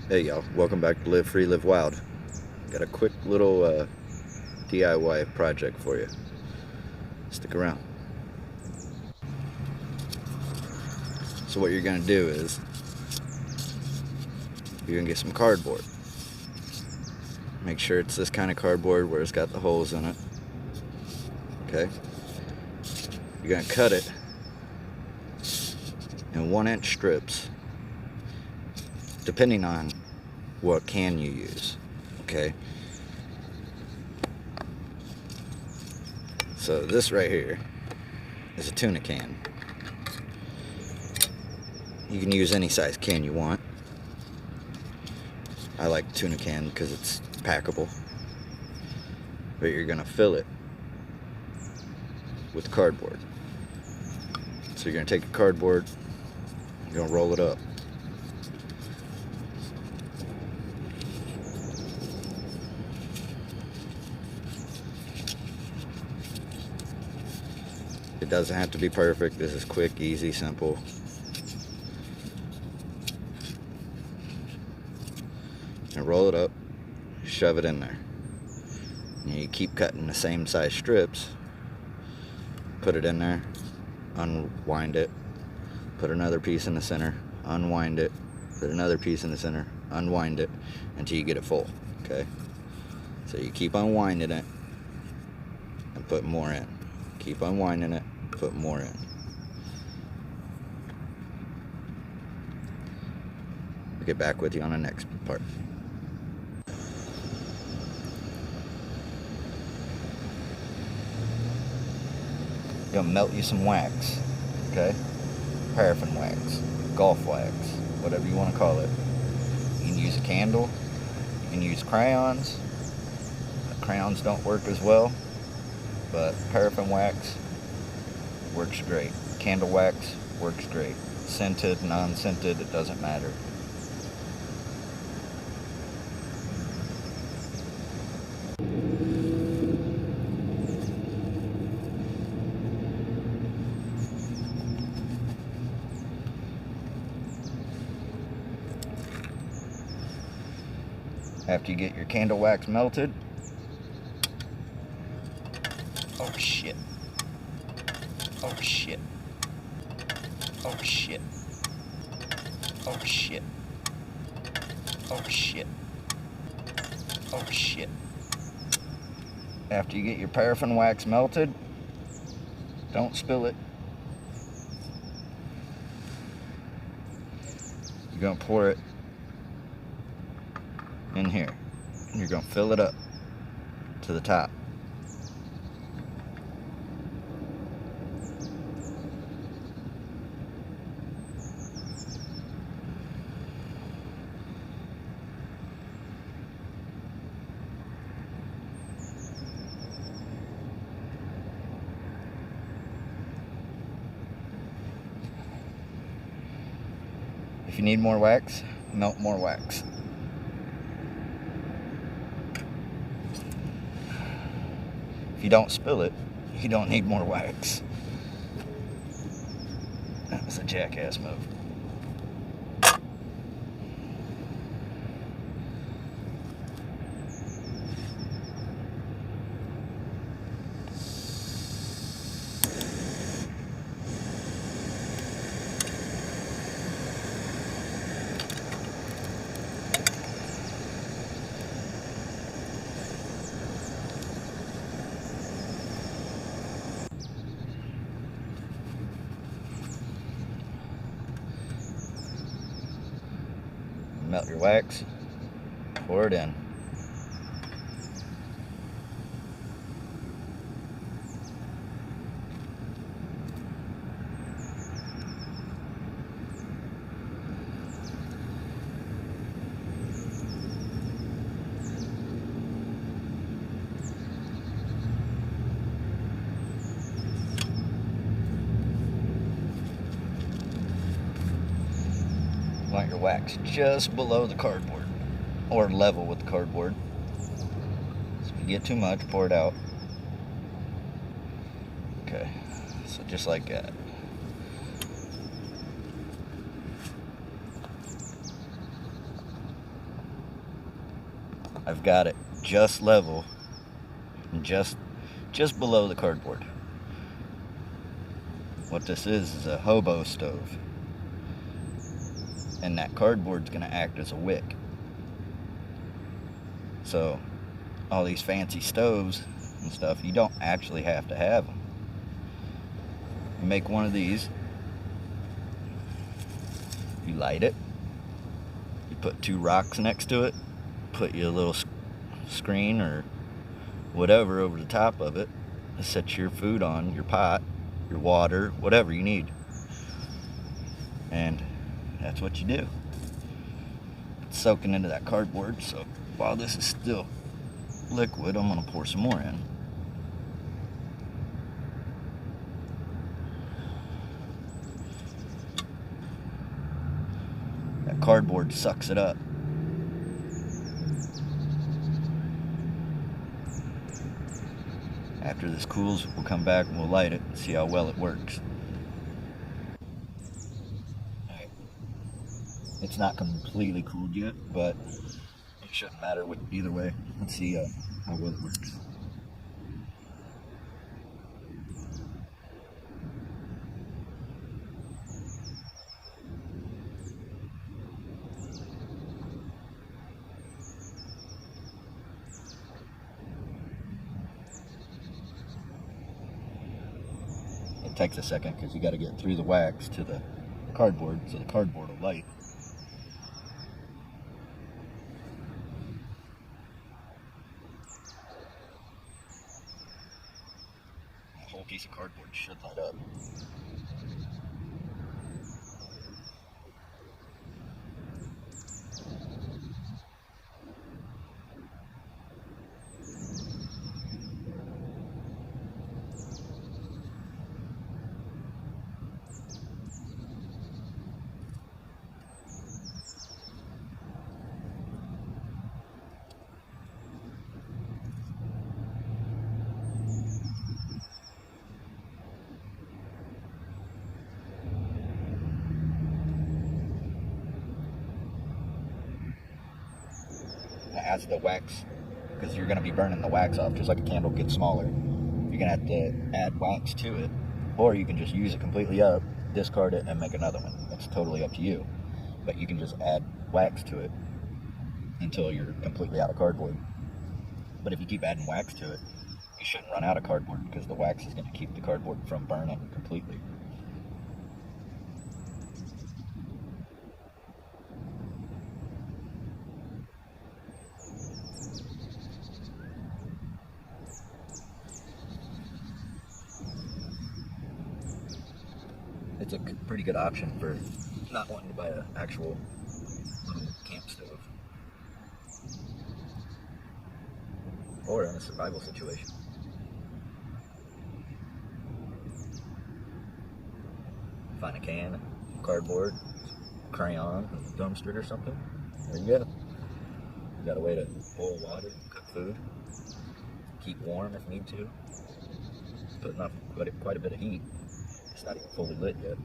Hey y'all, welcome back to Live Free, Live Wild. Got a quick little DIY project for you. Stick around. So what you're gonna do is, you're gonna get some cardboard. Make sure it's this kind of cardboard where it's got the holes in it. Okay? You're gonna cut it in 1-inch strips, depending on what can you use. Okay? So this right here is a tuna can. You can use any size can you want. I like tuna can because it's packable. But you're gonna fill it with cardboard. So you're gonna take the cardboard, you're gonna roll it up. It doesn't have to be perfect. This is quick, easy, simple. And roll it up, shove it in there. And you keep cutting the same size strips. Put it in there, unwind it, put another piece in the center, unwind it, put another piece in the center, unwind it, until you get it full. Okay? So you keep unwinding it and put more in. Keep unwinding it, put more in. I'll get back with you on the next part. You're gonna melt you some wax, okay? Paraffin wax, golf wax, whatever you want to call it. You can use a candle, you can use crayons. Crayons don't work as well, but paraffin wax works great. Candle wax works great. Scented, non-scented, it doesn't matter. After you get your candle wax melted, oh shit, oh shit, oh shit, oh shit, oh shit, oh shit. After you get your paraffin wax melted, don't spill it. You're gonna pour it in here. You're gonna fill it up to the top. If you need more wax, melt more wax. If you don't spill it, you don't need more wax. That was a jackass move. Melt your wax, pour it in. Want your wax just below the cardboard, or level with the cardboard. So if you get too much, pour it out. Okay, so just like that. I've got it just level, and just below the cardboard. What this is a hobo stove, and that cardboard's going to act as a wick. So all these fancy stoves and stuff, you don't actually have to have them. You make one of these, you light it, you put 2 rocks next to it, put your little screen or whatever over the top of it, set your food on, your pot, your water, whatever you need. And that's what you do. It's soaking into that cardboard, so while this is still liquid, I'm going to pour some more in. That cardboard sucks it up. After this cools, we'll come back and we'll light it and see how well it works. Right. It's not completely cooled yet, but it shouldn't matter either way. Let's see how well it works. It takes a second because you got to get through the wax to the cardboard, so the cardboard will light. A whole piece of cardboard should light up. As the wax, because you're going to be burning the wax off just like a candle gets smaller, you're going to have to add wax to it, or you can just use it completely up, discard it, and make another one. That's totally up to you, but you can just add wax to it until you're completely out of cardboard. But if you keep adding wax to it, you shouldn't run out of cardboard, because the wax is going to keep the cardboard from burning completely. It's a pretty good option for not wanting to buy an actual little camp stove, or in a survival situation. Find a can, cardboard, crayon, a dumpster or something. There you go. You got a way to boil water, cook food, keep warm if need to. Putting off quite a bit of heat. It's not even fully lit yet.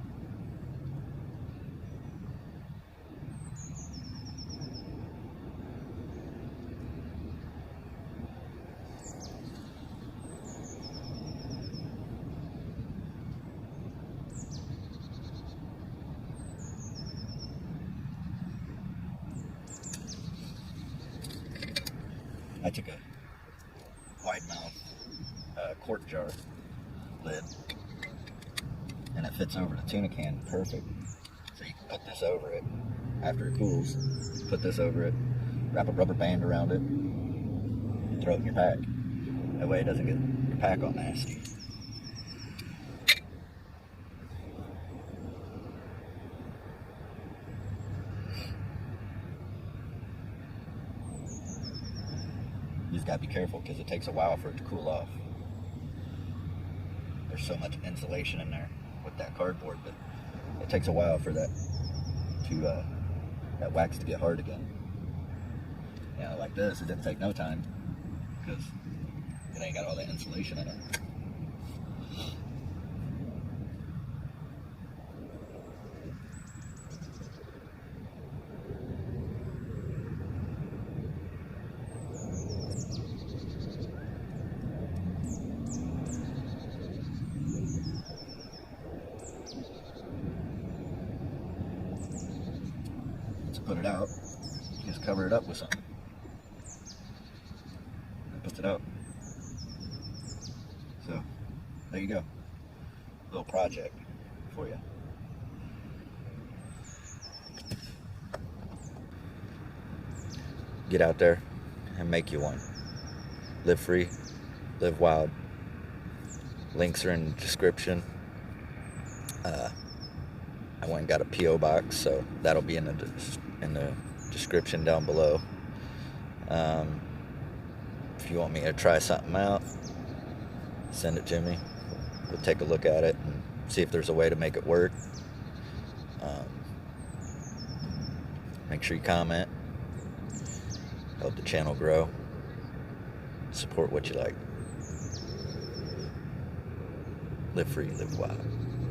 I took a wide mouth quart jar lid, and it fits over the tuna can perfect. So you can put this over it after it cools. Put this over it, wrap a rubber band around it, and throw it in your pack. That way it doesn't get your pack all nasty. You just gotta be careful because it takes a while for it to cool off. There's so much insulation in there with that cardboard that it takes a while for that wax to get hard again. Yeah, like this, it didn't take no time because it ain't got all that insulation in it. put it out. You just cover it up with something. That puts it out. So, there you go. Little project for you. Get out there and make you one. Live free, live wild. Links are in the description. I went and got a P.o. box, so that'll be in the description down below. If you want me to try something out, send it to me. We'll take a look at it and see if there's a way to make it work. Make sure you comment. Help the channel grow. Support what you like. Live free, live wild.